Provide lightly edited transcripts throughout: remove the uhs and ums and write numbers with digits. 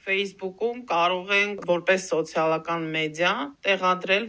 Facebook-ում կարող ենք որպես սոցիալական մեդիա տեղադրել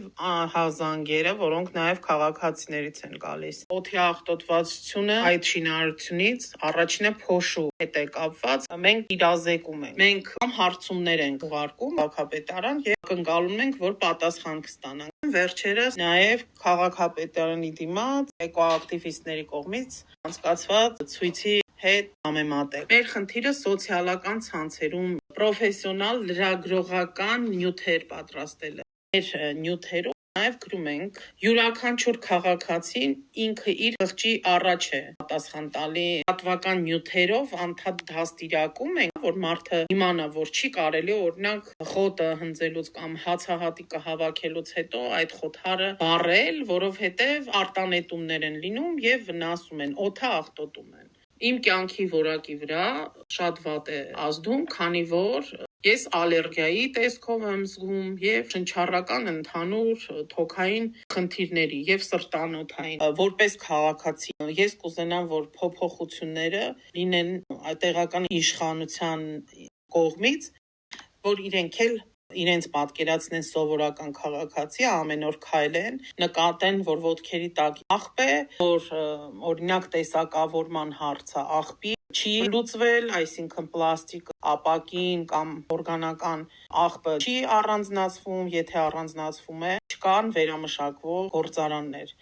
հազանգերը, որոնք նաև քաղաքացիներից են գալիս։ Օդի աղտոտվածությունը այդ շինարարությունից առաջինը փոշու հետ է կապված, մենք իրազեկում ենք։ Մենք հարցումներ ենք ուղարկում քաղաքապետարան եւ ակնկալում ենք, որ պատասխան կստանանք։ Վերջերս նաև քաղաքապետարանի դիմաց էկոակտիվիստների կողմից անցկացված ցույցի հետ համեմատ է։ Մեր խնդիրը սոցիալական ցանցերում պրոֆեսիոնալ լրագրողական նյութեր պատրաստելը։ Մեր նյութերում նաև գրում ենք յուրաքանչյուր քաղաքացին ինքը իր խղճի առաջ է պատասխան տալի պատվական նյութերով անդադ դաստիարակում ենք, որ մարդը իմանա, որ չի կարելի օրինակ խոտը հնձելուց կամ հացահատիկը հավաքելուց հետո այդ խոթարը վառել, որովհետև արտանետումներ են լինում եւ վնասում են, օդը աղտոտում են։ Իմ կյանքի որակի վրա շատ վատ է ազդում, քանի որ ես ալերգիայի տեսքով եմ զգում եւ շնչառական ընդհանուր թոքային խնդիրների եւ սրտանոթային։ Որպես քաղաքացի ես կուզենամ, որ փոփոխությունները լինեն տեղական իշխանության կողմից, որ իրենք էլ իրենց պատկերացնեն սովորական քաղաքացի, ամեն օր քայլեն, նկատեն, որ ոտքերի տակ աղբ է, որ օրինակ տեսակավորման հարցը աղբի չի լուծվել, այսինքն պլաստիկ ապակին կամ օրգանական աղբը չի առանձնացվում, եթե առանձնացվում է, չկան վերամշակվող գործարաններ։